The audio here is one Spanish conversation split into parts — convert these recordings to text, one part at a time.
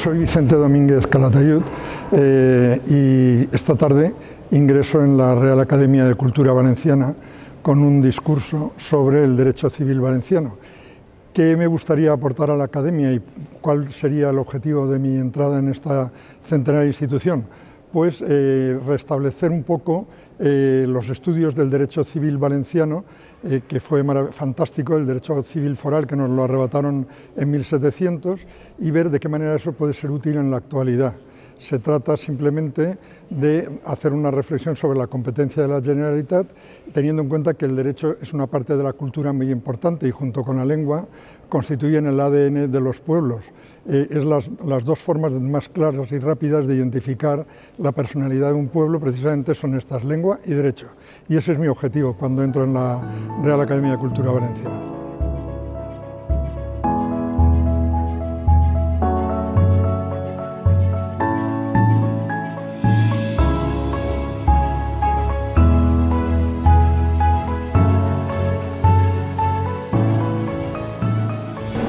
Soy Vicente Domínguez Calatayud y esta tarde ingreso en la Real Academia de Cultura Valenciana con un discurso sobre el derecho civil valenciano. ¿Qué me gustaría aportar a la Academia y cuál sería el objetivo de mi entrada en esta centenaria institución? Pues restablecer un poco los estudios del derecho civil valenciano, que fue fantástico, el derecho civil foral, que nos lo arrebataron en 1700, y ver de qué manera eso puede ser útil en la actualidad. Se trata simplemente de hacer una reflexión sobre la competencia de la Generalitat, teniendo en cuenta que el derecho es una parte de la cultura muy importante y junto con la lengua constituyen el ADN de los pueblos. Es las dos formas más claras y rápidas de identificar la personalidad de un pueblo, precisamente son estas, lengua y derecho. Y ese es mi objetivo cuando entro en la Real Academia de Cultura Valenciana.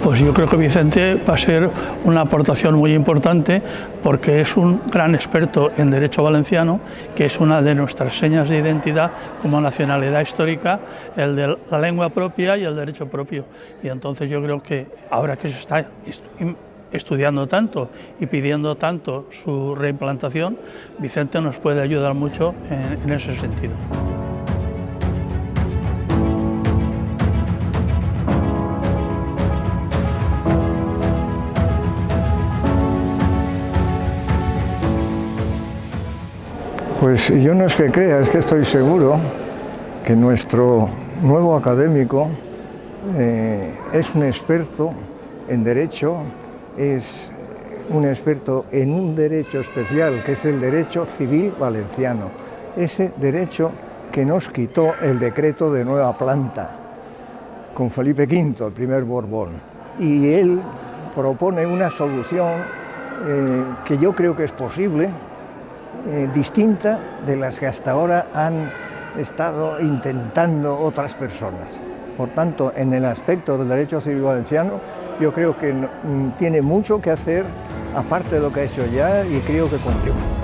Pues yo creo que Vicente va a ser una aportación muy importante porque es un gran experto en derecho valenciano, que es una de nuestras señas de identidad como nacionalidad histórica, el de la lengua propia y el derecho propio. Y entonces yo creo que ahora que se está estudiando tanto y pidiendo tanto su reimplantación, Vicente nos puede ayudar mucho en ese sentido. Pues yo no es que crea, es que estoy seguro que nuestro nuevo académico es un experto en derecho, es un experto en un derecho especial, que es el derecho civil valenciano, ese derecho que nos quitó el decreto de nueva planta con Felipe V, el primer Borbón, y él propone una solución que yo creo que es posible, distinta de las que hasta ahora han estado intentando otras personas. Por tanto, en el aspecto del derecho civil valenciano, yo creo que tiene mucho que hacer, aparte de lo que ha hecho ya, y creo que con triunfo.